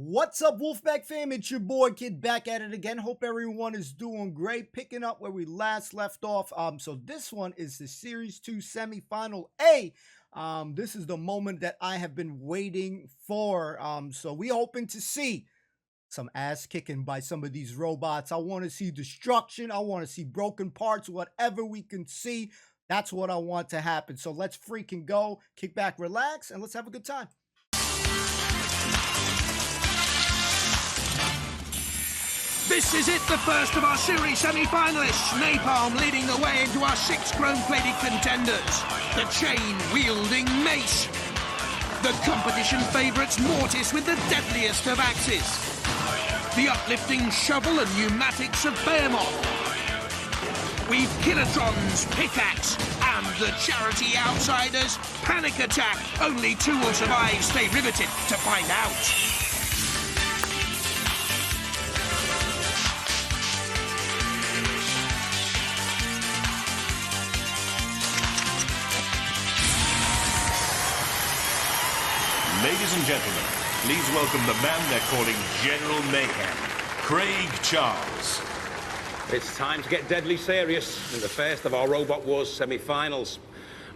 What's up, Wolfpack fam? It's your boy Kid back at it again. Hope everyone is doing great. Picking up where we last left off. So this one is the Series 2 Semifinal A. This is the moment that I have been waiting for. So we hoping to see some ass kicking by some of these robots. I want to see destruction. I want to see broken parts. Whatever we can see, that's what I want to happen. So let's freaking go. Kick back, relax, and let's have a good time. This is it, the first of our series semi-finalists. Napalm leading the way into our 6 chrome-plated contenders. The chain-wielding Mace. The competition favourites Mortis with the deadliest of axes. The uplifting shovel and pneumatics of Behemoth. We've Kilotron's pickaxe and the charity outsiders Panic Attack. Only 2 will survive. Stay riveted to find out. Ladies and gentlemen, please welcome the man they're calling General Mayhem, Craig Charles. It's time to get deadly serious in the first of our Robot Wars semi-finals.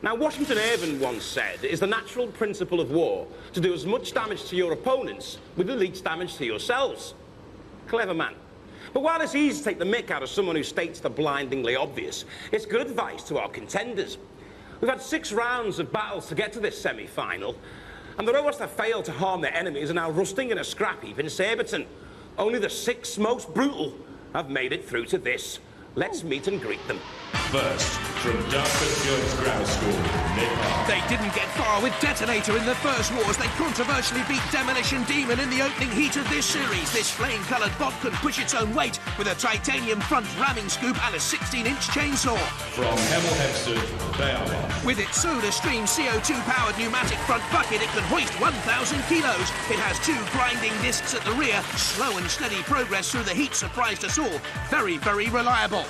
Now, Washington Irving once said, it is the natural principle of war to do as much damage to your opponents with the least damage to yourselves. Clever man. But while it's easy to take the mick out of someone who states the blindingly obvious, it's good advice to our contenders. We've had 6 rounds of battles to get to this semi-final, and the robots that failed to harm their enemies are now rusting in a scrap heap in Surbiton. Only the 6 most brutal have made it through to this. Let's meet and greet them. First, from Dartford Girls Grammar School, Napalm. They didn't get far with Detonator in the first wars. They controversially beat Demolition Demon in the opening heat of this series. This flame-coloured bot can push its own weight with a titanium front ramming scoop and a 16-inch chainsaw. From Hemel Hempstead, Behemoth. With its SodaStream CO2-powered pneumatic front bucket, it can hoist 1,000 kilos. It has 2 grinding discs at the rear. Slow and steady progress through the heat surprised us all. Very, very reliable.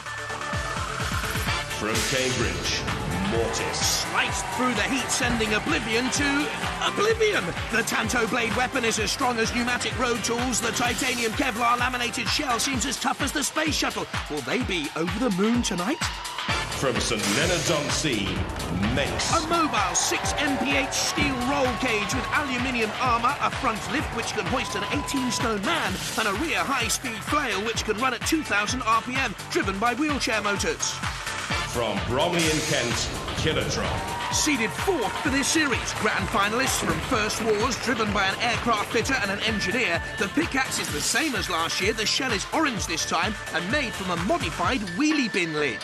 From Cambridge, Mortis. Sliced through the heat, sending Oblivion to oblivion. The Tanto Blade weapon is as strong as pneumatic road tools. The titanium Kevlar laminated shell seems as tough as the space shuttle. Will they be over the moon tonight? From St Leonard's-on-Sea, Mace. A mobile 6 mph steel roll cage with aluminium armour, a front lift which can hoist an 18-stone man, and a rear high-speed flail which can run at 2,000 RPM, driven by wheelchair motors. From Bromley in Kent, Kilotron. Seeded 4th for this series, grand finalists from First Wars, driven by an aircraft fitter and an engineer. The pickaxe is the same as last year, the shell is orange this time, and made from a modified wheelie bin lid.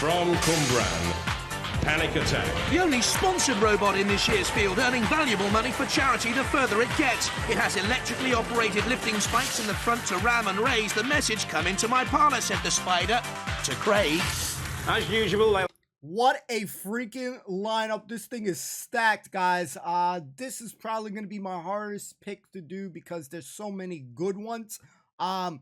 From Cumbran, Panic Attack. The only sponsored robot in this year's field, earning valuable money for charity the further it gets. It has electrically operated lifting spikes in the front to ram and raise. The message, "Come into my parlour," said the spider to Craig. As usual, What a freaking lineup. This thing is stacked, guys. This is probably going to be my hardest pick to do because there's so many good ones. I'm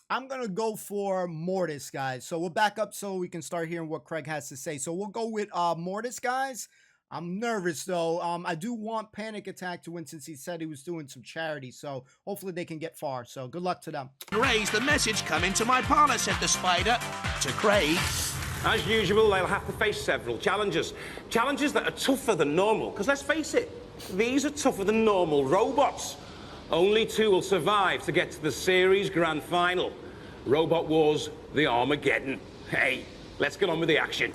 going to go for Mortis, guys. So we'll back up so we can start hearing what Craig has to say. So we'll go with Mortis, guys. I'm nervous, though. I do want Panic Attack to win since he said he was doing some charity. So hopefully they can get far. So good luck to them. Raise the message, "Come into my parlour," said the spider to Craig. as usual, they'll have to face several challenges. Challenges that are tougher than normal, because let's face it, these are tougher than normal robots. Only 2 will survive to get to the series grand final. Robot Wars, the Armageddon. Hey, let's get on with the action.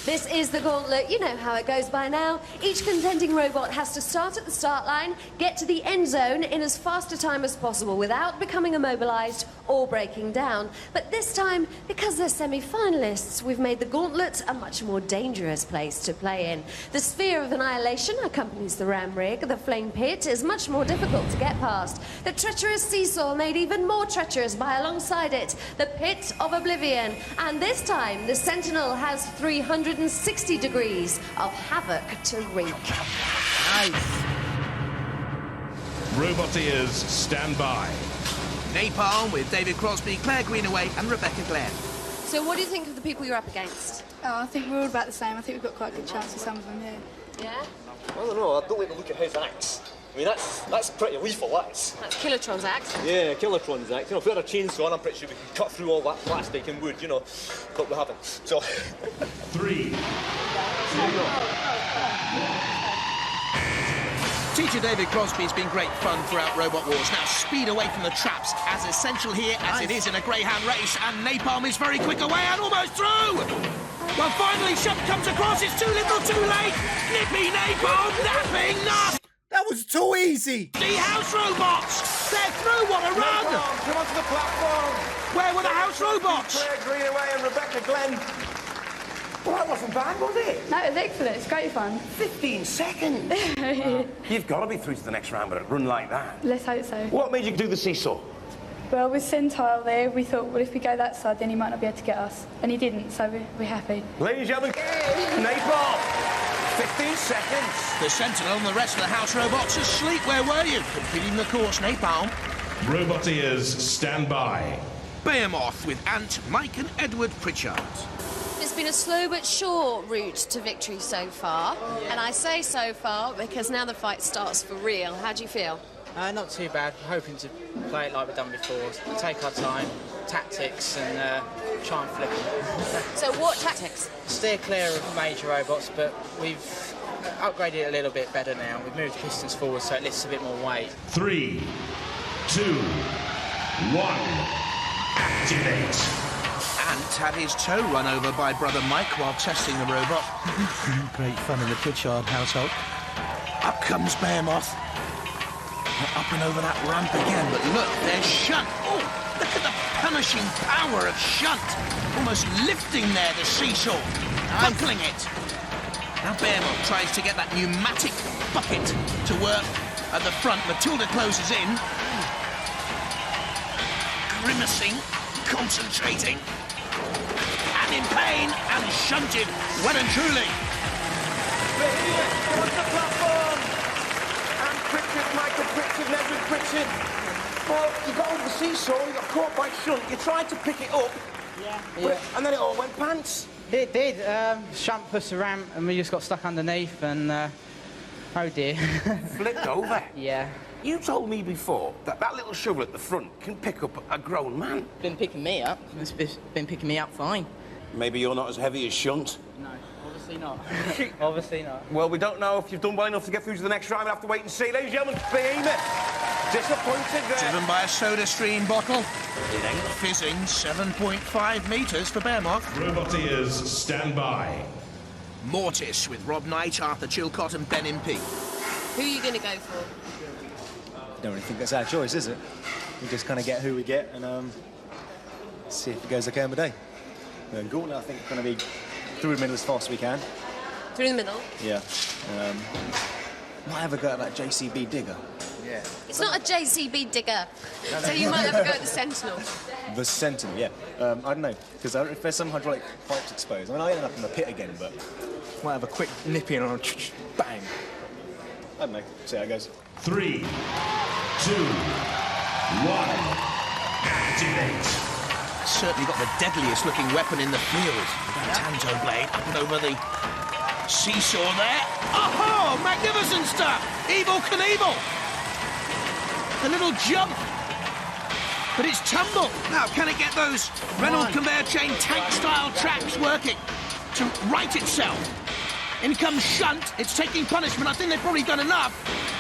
This is the Gauntlet. You know how it goes by now. Each contending robot has to start at the start line, get to the end zone in as fast a time as possible without becoming immobilized or breaking down. But this time, because they're semi-finalists, we've made the Gauntlet a much more dangerous place to play in. The Sphere of Annihilation accompanies the ram rig. The Flame Pit is much more difficult to get past. The treacherous seesaw made even more treacherous by alongside it. The Pit of Oblivion. And this time, the Sentinel has 360 degrees of havoc to wreak. Nice. Roboteers, stand by. Napalm with David Crosby, Claire Greenaway and Rebecca Glenn. So what do you think of the people you're up against? Oh, I think we're all about the same. I think we've got quite a good chance with some of them here. Yeah? I don't know, I don't like the look at his axe. I mean, that's pretty lethal, that's. That's Kilotron's act. Yeah, Kilotron's act. You know, if we had a chainsaw on, I'm pretty sure we could cut through all that plastic and wood, you know, but we haven't. So... 3, 2, Teacher David Crosby's been great fun throughout Robot Wars. Now speed away from the traps, as essential here as it is in a greyhound race, and Napalm is very quick away and almost through! Well, finally, Shunt comes across, it's too little too late! Nippy Napalm, napping, nasty That was too easy. house robots! They're through, what a run! Come onto the platform. Where were the house robots? Claire Greenaway and Rebecca Glenn. Well, that wasn't bad, was it? No, it was excellent. It's great fun. 15 seconds. Wow. You've got to be through to the next round with a run like that. Let's hope so. What made you do the seesaw? Well, with Centile there, we thought, well, if we go that side, then he might not be able to get us. And he didn't, so we're happy. Ladies and gentlemen, Napalm. 15 seconds. The Sentinel and the rest of the house robots asleep. Where were you? Completing the course, Napalm. Roboteers, stand by. Behemoth with Ant, Mike and Edward Pritchard. It's been a slow but sure route to victory so far. And I say so far because now the fight starts for real. How do you feel? Not too bad. We're hoping to play it like we've done before. Take our time, tactics, and try and flip them. So what tactics? Steer clear of major robots, but we've upgraded it a little bit better now. We've moved pistons forward so it lifts a bit more weight. 3, 2, 1. Activate. Ant had his toe run over by brother Mike while testing the robot. Great fun in the Pritchard household. Up comes Behemoth. Up and over that ramp again, but look, there's Shunt. Oh, look at the punishing power of Shunt. Almost lifting there, the seesaw. Buckling it. Now Behemoth tries to get that pneumatic bucket to work at the front. Matilda closes in. Grimacing, concentrating. And in pain, and shunted, well and truly. Come onto the platform. And Pritchard, Michael Pritchard, Edward Pritchard. Well, you got over the seesaw, you got caught by Shunt. You tried to pick it up. Yeah. And then it all went pants. It did. Shunt pushed the ramp and we just got stuck underneath and, oh dear. Flipped over. Yeah. You told me before that that little shovel at the front can pick up a grown man. Been picking me up. It's been picking me up fine. Maybe you're not as heavy as Shunt. No, obviously not. Obviously not. Well, we don't know if you've done well enough to get through to the next round. We'll have to wait and see. Ladies and gentlemen, Behemoth. Disappointed there. Driven by a soda stream bottle. It ain't fizzing. 7.5 metres for Behemoth. Roboteers, stand by. Mortis with Rob Knight, Arthur Chilcott and Ben Impey. Who are you going to go for? Don't really think that's our choice, is it? We just kind of get who we get and see if it goes okay on the day. Gauntlet, I think, going to be through the middle as fast as we can. Through the middle? Yeah. Might have a go at that JCB digger. Yeah. It's not a JCB digger, so you might have a go at the Sentinel. The Sentinel, yeah. I don't know, because if there's some hydraulic pipes exposed, I mean, I end up in the pit again, but might have a quick nip in on bang. I don't know. See how it goes. 3, 2, 1. Activate. Certainly got the deadliest looking weapon in the field. That Tanto blade up and over the seesaw there. Oh, magnificent stuff! Evil Knievel! The little jump. But it's tumble. Now, can it get those Reynolds conveyor chain tank-style tracks working to right itself? In comes Shunt. It's taking punishment. I think they've probably done enough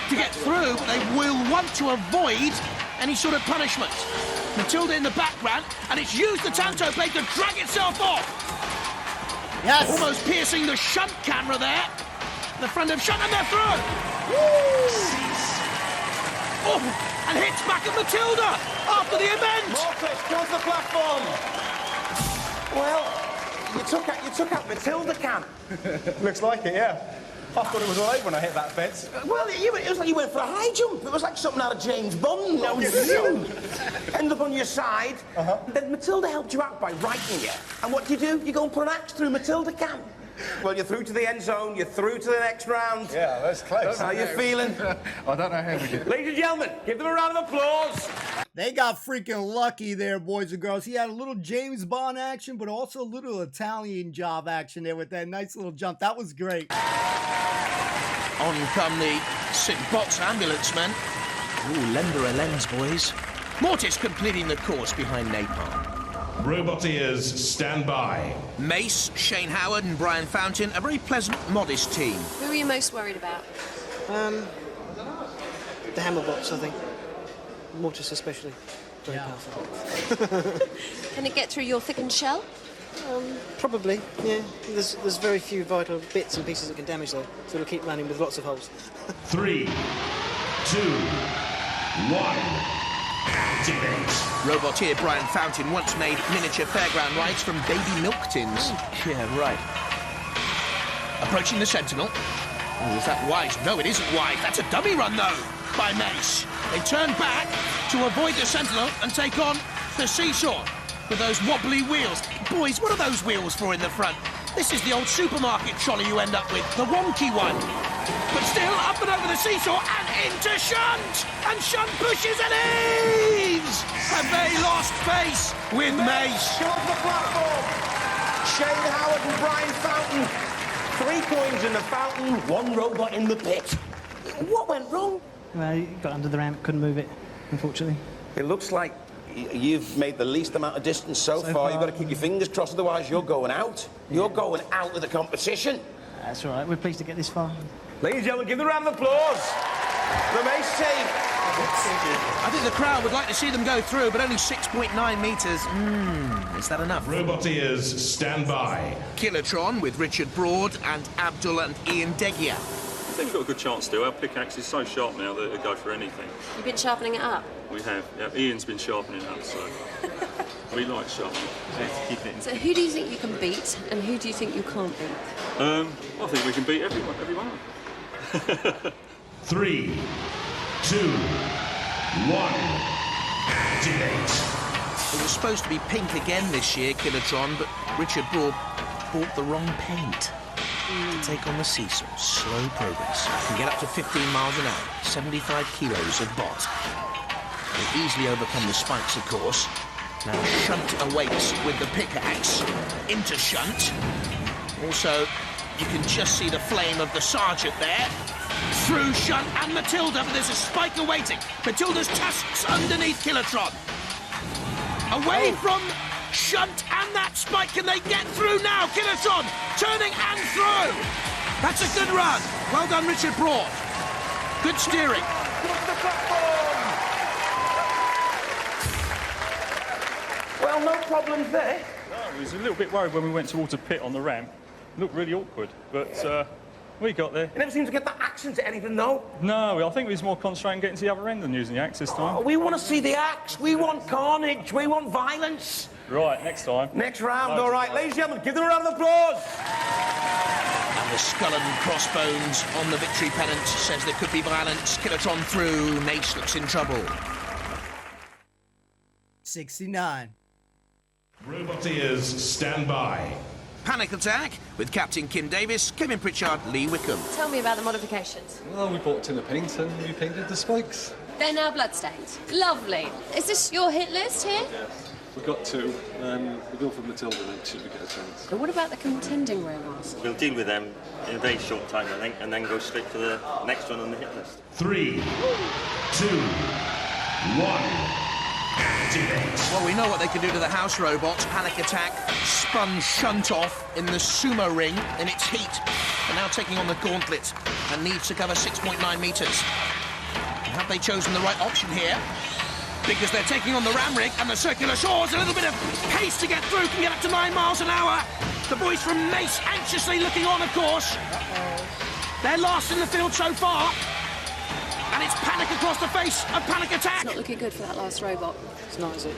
to get through. They will want to avoid any sort of punishment. Matilda in the background, and it's used the Tanto blade to drag itself off. Yes. Almost piercing the Shunt camera there. The front of Shunt, and they're through. Oh, and hits back at Matilda after the event. Mortis, come to the platform. Well, you took out Matilda Cam. Looks like it, yeah. I thought it was all over when I hit that fence. Well, it was like you went for a high jump. It was like something out of James Bond. Ended up on your side. Then Matilda helped you out by righting you. And what do? You go and put an axe through Matilda Cam. Well, you're through to the end zone. You're through to the next round. Yeah, that's close. How you feeling? I don't know how we did. Ladies and gentlemen, give them a round of applause. They got freaking lucky there, boys and girls. He had a little James Bond action, but also a little Italian job action there with that nice little jump. That was great. On come the sick box ambulance men. Ooh, lend her a lens, boys. Mortis completing the course behind Napalm. Roboteers, stand by. Mace, Shane Howard and Brian Fountain, a very pleasant, modest team. Who are you most worried about? The Hammerbots, I think. Mortis especially. Very powerful. Can it get through your thickened shell? Probably, yeah. There's very few vital bits and pieces that can damage though, so it'll keep running with lots of holes. 3, 2, 1. Activate. Roboteer Brian Fountain once made miniature fairground rides from baby milk tins. Yeah, right. Approaching the Sentinel. Oh, is that wise? No, it isn't wise. That's a dummy run, though, by Mace. They turn back to avoid the Sentinel and take on the Seesaw with those wobbly wheels. Boys, what are those wheels for in the front? This is the old supermarket trolley you end up with, the wonky one. But still, up and over the Seesaw and into Shunt! And Shunt pushes and heaves! And they lost face with Mace. Come off the platform! Shane Howard and Brian Fountain. 3 coins in the fountain, 1 robot in the pit. What went wrong? Well, he got under the ramp, couldn't move it, unfortunately. It looks like you've made the least amount of distance so far. You've got to keep your fingers crossed, otherwise you're going out. You're going out of the competition. That's all right, we're pleased to get this far. Ladies and gentlemen, give them a round of applause. The Mace team. I think the crowd would like to see them go through, but only 6.9 metres. Is that enough? Roboteers, stand by. Kilotron with Richard Broad and Abdul and Ian Degia. I think we've got a good chance to. Our pickaxe is so sharp now that it'll go for anything. You've been sharpening it up? We have. Yeah, Ian's been sharpening it up, so we like sharpening. So who do you think you can beat, and who do you think you can't beat? I think we can beat everyone. 3, 2, 1. Activate. It was supposed to be pink again this year, Kilotron, but Richard Broad bought the wrong paint. To take on the Seesaw, slow progress. Can get up to 15 miles an hour, 75 kilos of bot. They easily overcome the spikes, of course. Now Shunt awaits with the pickaxe into Shunt. Also, you can just see the flame of the Sergeant there. Through Shunt and Matilda, but there's a spike awaiting. Matilda's tusks underneath Kilotron. Away from Shunt and that spike. Can they get through now? Kilotron turning and through. That's a good run. Well done, Richard Broad. Good steering. Well, no problems there. No, I was a little bit worried when we went towards a pit on the ramp. It looked really awkward, but we got there. You never seem to get the axe into anything, though. No, I think we was more concentrating on getting to the other end than using the axe this time. Oh, we want to see the axe. We want carnage. We want violence. Right, next time. Next round, all right. Ladies and gentlemen, give them a round of applause. And the skull and crossbones on the victory pennant says there could be violence. Kilotron through. Mace looks in trouble. 69. Roboteers, stand by. Panic Attack with Captain Kim Davis, Kevin Pritchard, Lee Wickham. Tell me about the modifications. Well, we bought a tin of paint and we painted the spikes. They're now bloodstained. Lovely. Is this your hit list here? Yes. We've got 2, and we'll go for Matilda next should we get a chance. But what about the contending robots? We'll deal with them in a very short time, I think, and then go straight to the next one on the hit list. 3, 2, 1. Activate. Well, we know what they can do to the house robots. Panic Attack spun Shunt off in the sumo ring in its heat. And now taking on the Gauntlet and needs to cover 6.9 metres. Have they chosen the right option here? Because they're taking on the ram rig and the circular shores. A little bit of pace to get through, can get up to 9 miles an hour. The boys from Mace anxiously looking on, of course. They're last in the field so far. And it's panic across the face of Panic Attack. It's not looking good for that last robot. It's not, is it?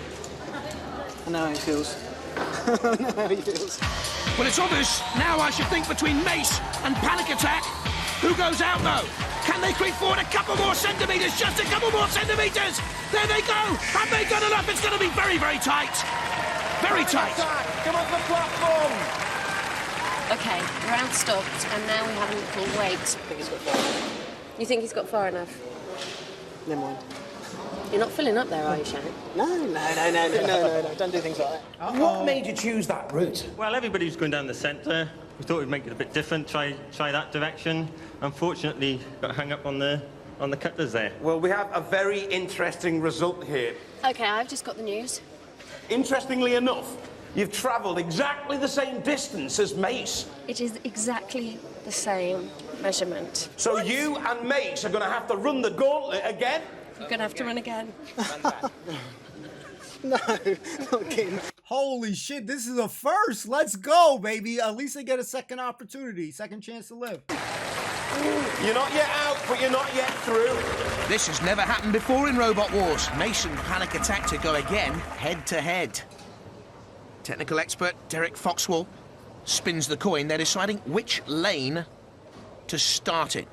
I know how he feels. I know how he feels. Well, it's obvious now, I should think, between Mace and Panic Attack. Who goes out, though? Can they creep forward a couple more centimetres? Just a couple more centimetres. There they go. Have they done enough? It's going to be very, very tight. Very tight. Come off the platform. OK, round stopped, and now we have a little wait. I think he's got far. You think he's got far enough? Never mind. You're not filling up there, are you, Shannon? No, don't do things like that. What made you choose that route? Well, everybody's going down the centre. We thought we'd make it a bit different, try that direction. Unfortunately, got hung up on the cutters there. Well, we have a very interesting result here. OK, I've just got the news. Interestingly enough, you've travelled exactly the same distance as Mace. It is exactly the same measurement. So you and Mace are going to have to run the gauntlet again? You're going to have to run again. No, not kidding. Holy shit, this is a first. Let's go, baby. At least they get a second opportunity, second chance to live. You're not yet out, but you're not yet through. This has never happened before in Robot Wars. Mace and Panic Attack to go again, head-to-head. Technical expert Derek Foxwell spins the coin. They're deciding which lane to start in.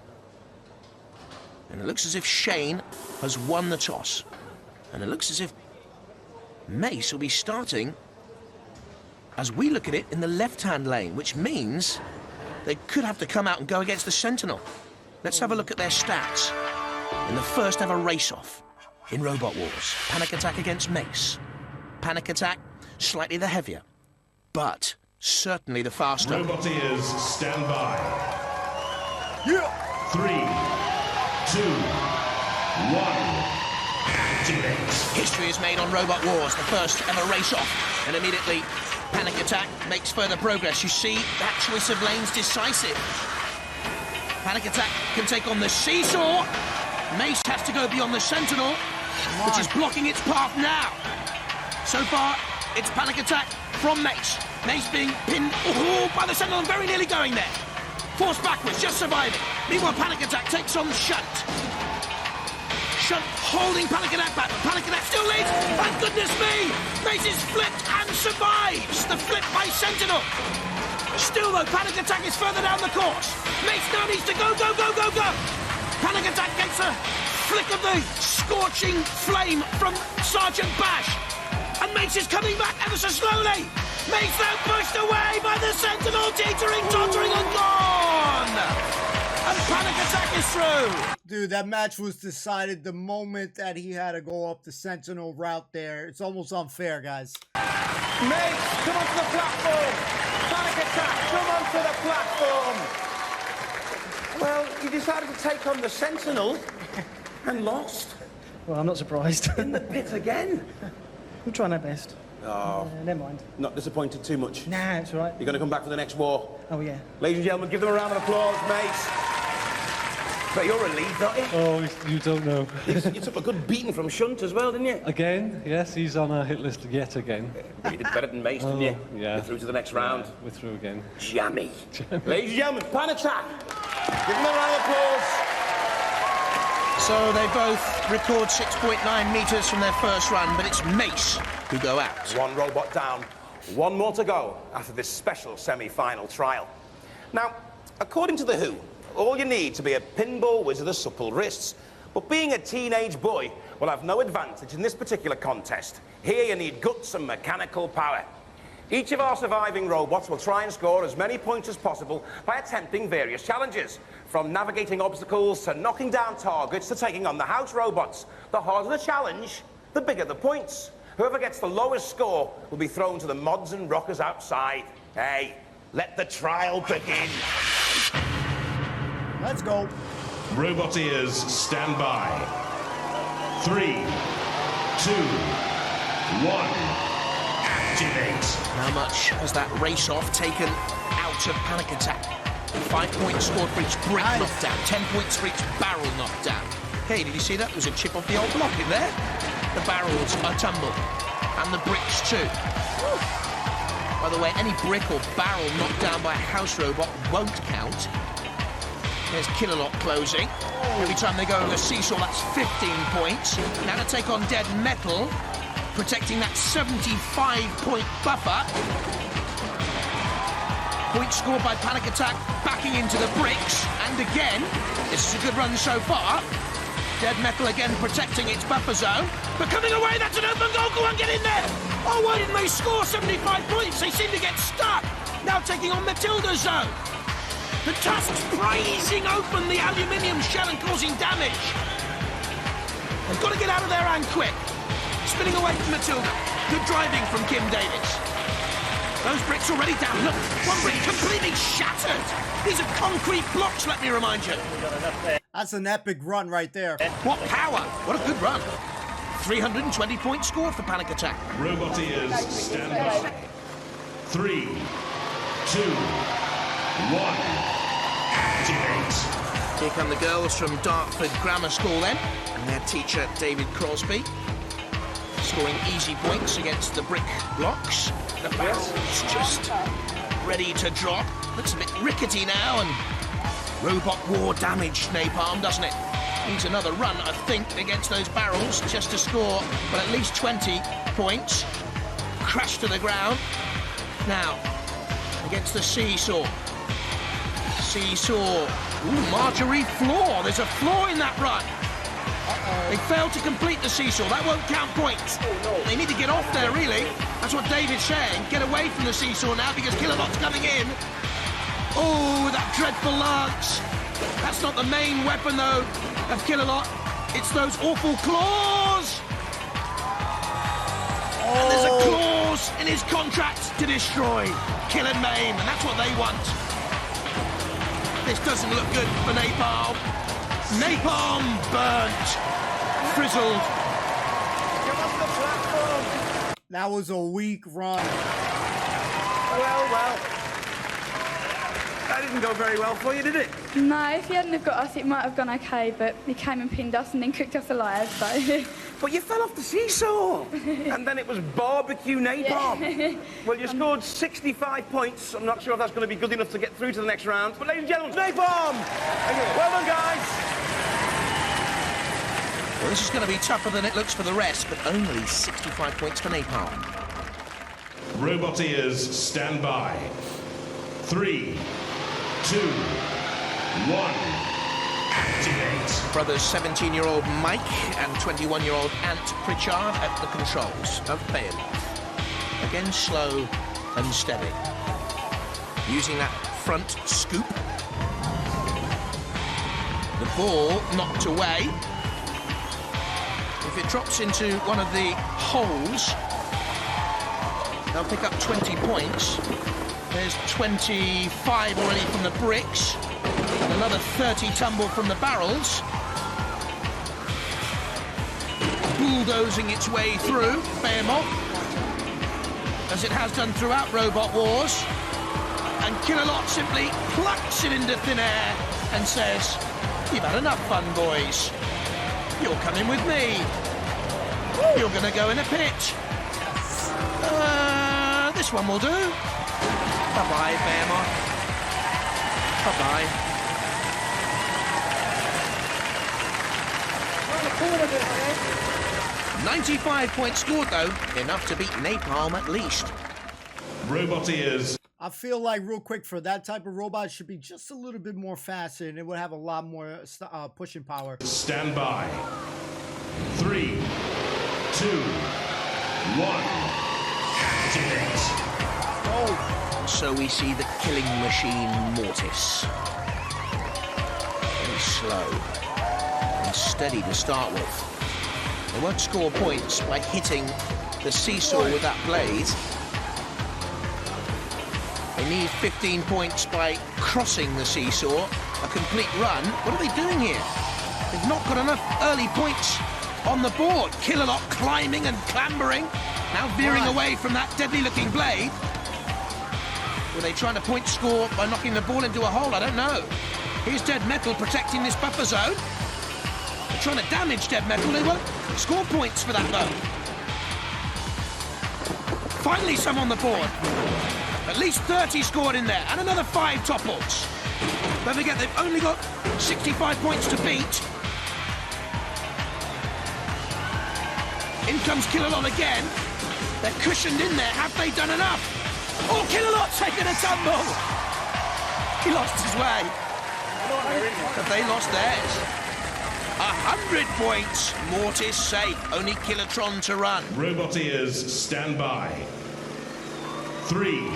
And it looks as if Shane has won the toss. And it looks as if Mace will be starting, as we look at it, in the left-hand lane, which means they could have to come out and go against the Sentinel. Let's have a look at their stats in the first ever race-off in Robot Wars. Panic Attack against Mace. Panic Attack, slightly the heavier, but certainly the faster. Robot ears, stand by. Yeah. 3, 2, 1. Activate. History is made on Robot Wars, the first ever race-off, and immediately Panic Attack makes further progress. You see, that choice of lane's decisive. Panic Attack can take on the seesaw. Mace has to go beyond the Sentinel, which is blocking its path now. So far, it's Panic Attack from Mace. Mace being pinned by the Sentinel and very nearly going there. Forced backwards, just surviving. Meanwhile, Panic Attack takes on Shunt. Shunt holding Panic Attack back, but Panic Attack still leads. Thank goodness me! Mace is flipped and survives the flip by Sentinel. Still, though, Panic Attack is further down the course. Mace now needs to go. Panic Attack gets a flick of the scorching flame from Sergeant Bash. And Mace is coming back ever so slowly. Mace now pushed away by the Sentinel, teetering, tottering, and gone. And Panic Attack is through. Dude, that match was decided the moment that he had to go up the Sentinel route there. It's almost unfair, guys. Mace, come onto the platform. Panic Attack, come onto the platform. Well, you decided to take on the Sentinel and lost. Well, I'm not surprised. In the pit again. We're trying our best. Oh. Never mind. Not disappointed too much? Nah, it's all right. You're going to come back for the next war? Oh, yeah. Ladies and gentlemen, give them a round of applause, Mace. But you're relieved, aren't you? Oh, you don't know. You took a good beating from Shunt as well, didn't you? Again? Yes, he's on our hit list yet again. You did better than Mace, didn't you? Yeah. You're through to the next round. We're through again. Jammy. Ladies and gentlemen, Panic Attack. Give them a round of applause. So they both record 6.9 metres from their first run, but it's Mace who go out. One robot down, one more to go after this special semi-final trial. Now, according to The Who, all you need to be a pinball wizard of supple wrists, but being a teenage boy will have no advantage in this particular contest. Here you need guts and mechanical power. Each of our surviving robots will try and score as many points as possible by attempting various challenges, from navigating obstacles to knocking down targets to taking on the house robots. The harder the challenge, the bigger the points. Whoever gets the lowest score will be thrown to the mods and rockers outside. Hey, let the trial begin. Let's go. Robot ears, stand by. 3, 2, 1. Activate. How much has that race-off taken out of Panic Attack? 5 points scored for each brick knocked down, 10 points for each barrel knocked down. Hey, did you see that? There was a chip off the old block in there. The barrels are tumbled, and the bricks too. By the way, any brick or barrel knocked down by a house robot won't count. There's Killalot closing. Every time they go over the seesaw, that's 15 points. Now to take on Dead Metal, protecting that 75-point buffer. Points scored by Panic Attack, backing into the bricks. And again, this is a good run so far. Dead Metal again protecting its buffer zone. But coming away, that's an open goal. Go on, get in there. Oh, why didn't they score 75 points? They seem to get stuck. Now taking on Matilda's zone. The tusks prizing open the aluminium shell and causing damage. They've got to get out of there and quick. Spinning away from Matilda. Good driving from Kim Davis. Those bricks already down. Look, one brick completely shattered. These are concrete blocks, let me remind you. That's an epic run right there. What power. What a good run. 320 points scored for Panic Attack. Roboteers, stand by. 3, 2, 1, activate. Here come the girls from Dartford Grammar School then, and their teacher, David Crosby, scoring easy points against the brick blocks. The barrel's just ready to drop. Looks a bit rickety now, and robot war damaged napalm, doesn't it? Needs another run, I think, against those barrels just to score, well, at least 20 points. Crash to the ground. Now, against the seesaw. Seesaw. Ooh, Marjorie floor. There's a flaw in that run. They failed to complete the seesaw. That won't count points. They need to get off there, really. That's what David's saying. Get away from the seesaw now because Kilolot's coming in. Oh, that dreadful lance. That's not the main weapon, though, of Kilolot. It's those awful claws. And there's a clause in his contract to destroy, kill and maim, and that's what they want. This doesn't look good for Napalm. Napalm burnt, frizzled. That was a weak run. Well. That didn't go very well for you, did it? No, if he hadn't have got us, it might have gone okay, but he came and pinned us and then cooked us alive, so... But you fell off the seesaw! And then it was barbecue napalm. Yeah. Well, you scored 65 points. I'm not sure if that's going to be good enough to get through to the next round. But, ladies and gentlemen, napalm! Well done, guys! Well, this is going to be tougher than it looks for the rest, but only 65 points for Napalm. Roboteers, stand by. 3, 2, 1, activate. Brothers 17-year-old Mike and 21-year-old Ant Pritchard at the controls of Beowulf. Again, slow and steady. Using that front scoop. The ball knocked away. If it drops into one of the holes, they'll pick up 20 points. There's 25 already from the bricks, and another 30 tumble from the barrels. Bulldozing its way through, Behemoth, as it has done throughout Robot Wars. And Kilolot simply plucks it into thin air and says, "You've had enough fun, boys. You're coming with me. You're going to go in a pit. This one will do. Bye-bye, Behemoth. Bye-bye." 95 points scored, though. Enough to beat Napalm at least. Roboteers. I feel like, real quick, for that type of robot, it should be just a little bit more faster, and it would have a lot more pushing power. Stand by. 3, 2, 1, activate. Oh. So we see the killing machine Mortis. Very slow and steady to start with. They won't score points by hitting the seesaw with that blade. They need 15 points by crossing the seesaw, a complete run. What are they doing here? They've not got enough early points on the board. Kilolot climbing and clambering, now veering away from that deadly-looking blade. Were they trying to point score by knocking the ball into a hole? I don't know. Here's Dead Metal protecting this buffer zone. They're trying to damage Dead Metal. They won't score points for that, though. Finally, some on the board. At least 30 scored in there, and another 5 topples. Don't forget, they've only got 65 points to beat. In comes Kilolot again. They're cushioned in there. Have they done enough? Oh, Kilolot's taken a tumble. He lost his way. Have they lost theirs? 100 points. Mortis safe. Only Kilotron to run. Roboteers, stand by. 3, 2, 1,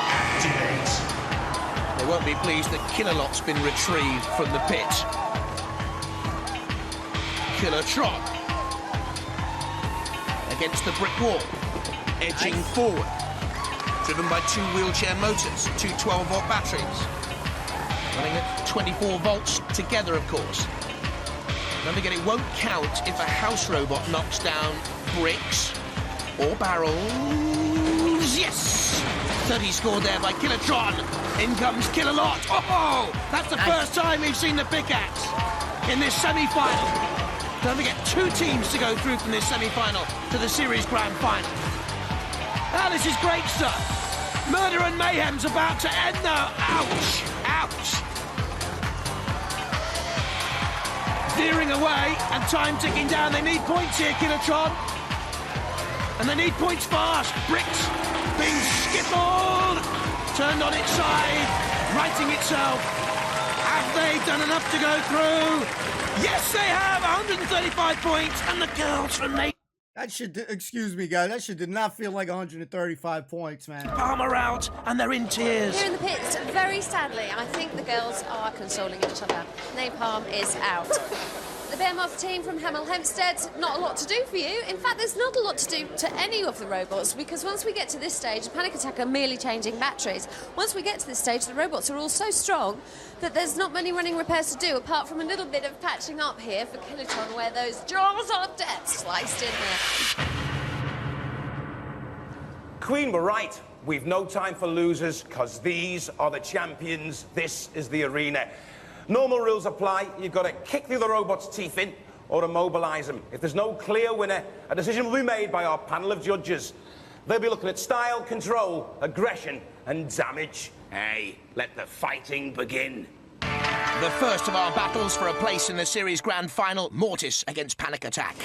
activate. They won't be pleased that Kilolot's been retrieved from the pit. Kilotron. Against the brick wall. Edging forward. Driven by 2 wheelchair motors, 2 12-volt batteries. Running at 24 volts together, of course. Don't forget, it won't count if a house robot knocks down bricks or barrels. Yes! 30 scored there by Kilotron. In comes Kilolot. Oh! That's the first time we've seen the pickaxe in this semi-final. Don't forget, 2 teams to go through from this semi-final to the series grand final. Ah, this is great stuff. Murder and mayhem's about to end now. Ouch! Ouch! Veering away and time ticking down. They need points here, Kilotron. And they need points fast. Bricks being skittled. Turned on its side. Righting itself. Have they done enough to go through? Yes, they have. 135 points. And the girls from Nate. That should, excuse me, guys, that should did not feel like 135 points, man. Palm are out, and they're in tears. Here in the pits, very sadly, I think the girls are consoling each other. Napalm is out. The Behemoth team from Hemel Hempstead, not a lot to do for you. In fact, there's not a lot to do to any of the robots, because once we get to this stage, Panic Attack are merely changing batteries. Once we get to this stage, the robots are all so strong that there's not many running repairs to do, apart from a little bit of patching up here for Kilotron, where those jaws of death sliced in there. Queen were right. We've no time for losers, because these are the champions. This is the arena. Normal rules apply. You've got to kick the other robot's teeth in or immobilise them. If there's no clear winner, a decision will be made by our panel of judges. They'll be looking at style, control, aggression and damage. Hey, let the fighting begin. The first of our battles for a place in the series grand final, Mortis against Panic Attack.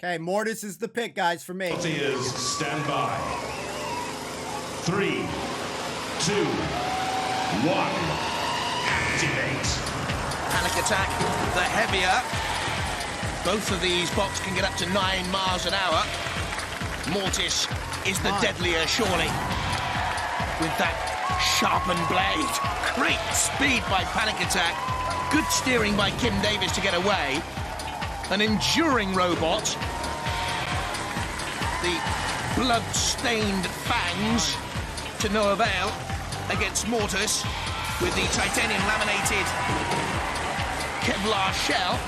Okay, Mortis is the pick, guys, for me. Is stand by. 3, 2, 1. Activate. Panic Attack, the heavier. Both of these bots can get up to 9 miles an hour. Mortis is the deadlier, surely. With that sharpened blade. Great speed by Panic Attack. Good steering by Kim Davis to get away. An enduring robot. The blood-stained fangs to no avail against Mortis with the titanium laminated Kevlar shell.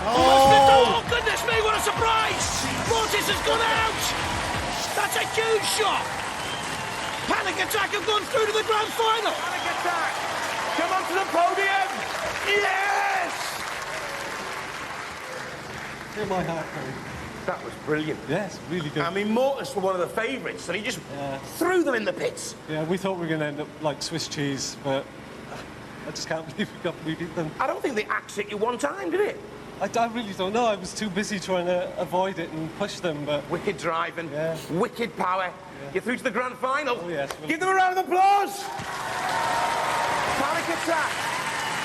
Oh, goodness me, what a surprise! Mortis has gone out! That's a huge shot! Panic Attack have gone through to the grand final! Panic Attack! Come on to the podium! Yes! Hear my heart, Harry. That was brilliant. Yes, really good. I mean, Mortis were one of the favourites, and he just threw them in the pits. Yeah, we thought we were going to end up like Swiss cheese, but I just can't believe we beat them. I don't think they axed it you one time, did it? I really don't know. I was too busy trying to avoid it and push them, but... Wicked driving, wicked power. Yeah. You're through to the grand final. Oh, yes. Give them a round of applause! Panic Attack!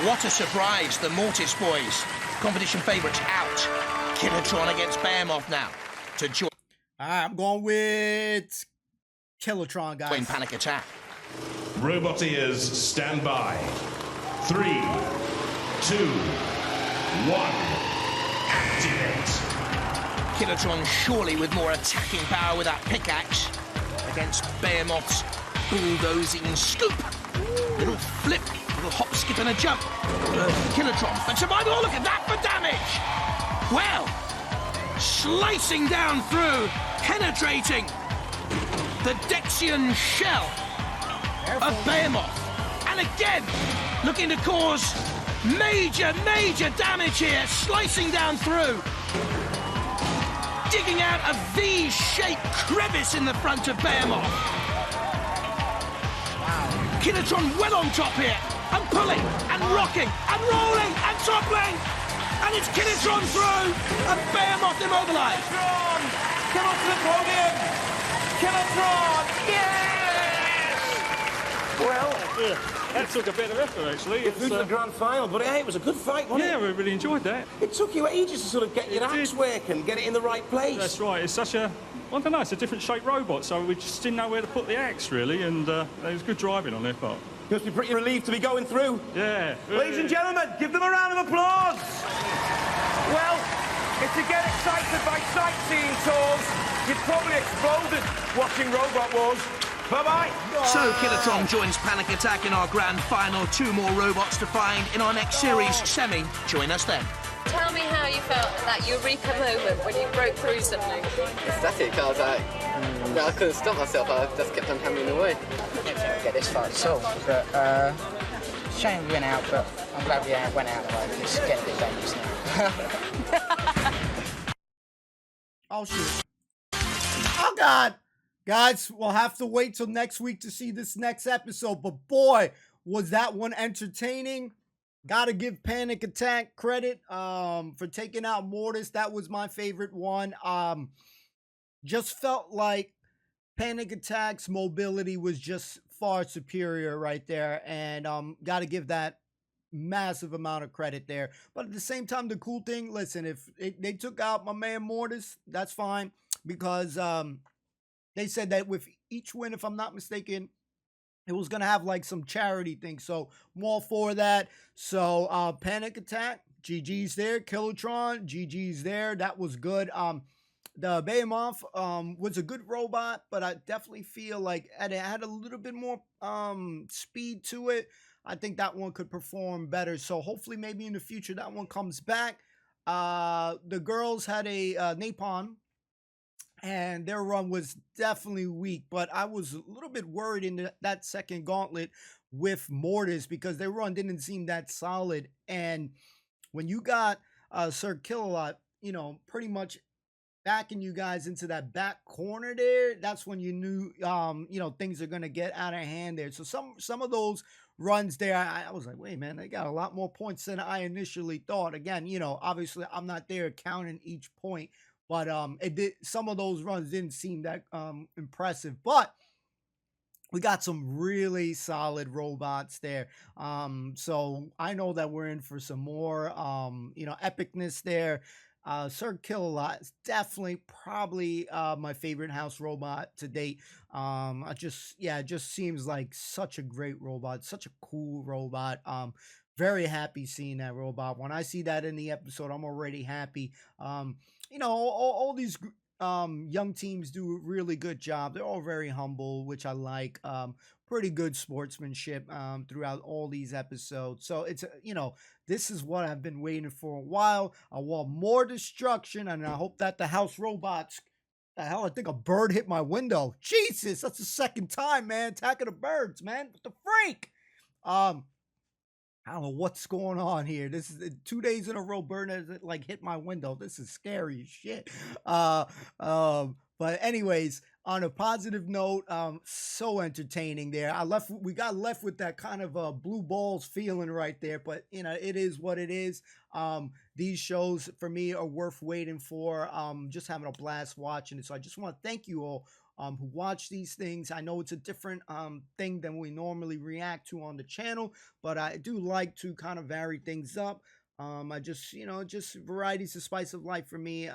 What a surprise, the Mortis boys. Competition favourites out. Kilotron against Behemoth now. To join. I'm going with Kilotron, guys. Join Panic Attack. Roboteers, stand by. 3, 2, 1. Activate. Kilotron surely with more attacking power with that pickaxe against Behemoth's bulldozing scoop. Little flip, little hop, skip and a jump. Kilotron, but survival, look at that for damage. Well, slicing down through, penetrating the Dexian shell of Behemoth. And again, looking to cause major damage here, slicing down through. Digging out a V-shaped crevice in the front of Behemoth. Wow. Kilotron well on top here, and pulling, and rocking, and rolling, and toppling. And it's Kilotron through, and Behemoth immobilised. Kilotron! Come on to the podium! Kilotron! Yes! Well, that took a bit of effort, actually. You're through to the grand final, but hey, it was a good fight, wasn't it? Yeah, we really enjoyed that. It took you ages to sort of get your axe work and get it in the right place. That's right. It's such a, I don't know, it's a different shaped robot, so we just didn't know where to put the axe, really, and it was good driving on their part. You must be pretty relieved to be going through. Yeah. Ladies and gentlemen, give them a round of applause. Well, if you get excited by sightseeing tours, you've probably exploded watching Robot Wars. Bye-bye. So Killertron joins Panic Attack in our grand final. 2 more robots to find in our next series, Semi. Join us then. Tell me how you felt at that eureka moment when you broke through something. Ecstatic. I was like, I couldn't stop myself. I just kept on hammering away. I didn't think we'd get this far at all, but shame we went out, but I'm glad we went out of the way. It's getting a bit dangerous now. Oh, shit. Oh, God. Guys, we'll have to wait till next week to see this next episode. But boy, was that one entertaining. Gotta give Panic Attack credit for taking out Mortis. That was my favorite one. Just felt like Panic Attack's mobility was just far superior right there. And gotta give that massive amount of credit there. But at the same time, the cool thing, listen, if they took out my man Mortis, that's fine. Because they said that with each win, if I'm not mistaken, it was going to have like some charity thing. So I'm all for that. So Panic Attack, GG's there. Killertron, GG's there. That was good. The Behemoth was a good robot, but I definitely feel like it had a little bit more speed to it. I think that one could perform better. So hopefully maybe in the future that one comes back. The girls had a Napalm, and their run was definitely weak, but I was a little bit worried in that second gauntlet with Mortis because their run didn't seem that solid. And when you got Sir Kill-A-Lot, you know, pretty much backing you guys into that back corner there, that's when you knew, you know, things are going to get out of hand there. So some of those runs there, I was like, wait, man, they got a lot more points than I initially thought. Again, you know, obviously I'm not there counting each point, but some of those runs didn't seem that impressive. But we got some really solid robots there. So I know that we're in for some more you know, epicness there. Sir Kill-A-Lot is definitely probably my favorite house robot to date. It just seems like such a great robot, such a cool robot. Very happy seeing that robot. When I see that in the episode, I'm already happy. You know, all these young teams do a really good job. They're all very humble, which I like. Pretty good sportsmanship throughout all these episodes. So it's, you know, this is what I've been waiting for a while. I want more destruction, and I hope that the house robots, the hell, I think a bird hit my window. Jesus, that's the second time, man. Attack of the birds, man. What the freak? I don't know what's going on here. This is 2 days in a row. Bird has like hit my window. This is scary as shit. But anyways, on a positive note, so entertaining there. We got left with that kind of blue balls feeling right there. But you know, it is what it is. These shows for me are worth waiting for. Just having a blast watching it. So I just want to thank you all who watch these things. I know it's a different thing than we normally react to on the channel, but I do like to kind of vary things up. I just, you know, just variety's the spice of life for me.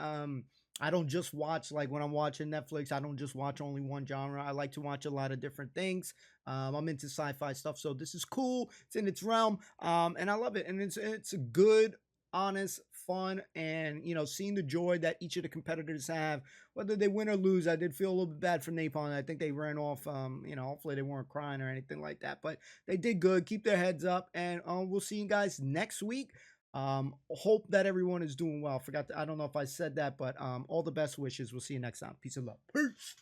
I don't just watch, like when I'm watching Netflix, I don't just watch only one genre. I like to watch a lot of different things. I'm into sci-fi stuff, so this is cool. It's in its realm, and I love it. And it's a good, honest, fun, and you know, seeing the joy that each of the competitors have, whether they win or lose. I did feel a little bit bad for Napalm. I think they ran off. You know, hopefully they weren't crying or anything like that, but they did good. Keep their heads up, and we'll see you guys next week. Hope that everyone is doing well. I don't know if I said that, but all the best wishes. We'll see you next time. Peace and love. Peace.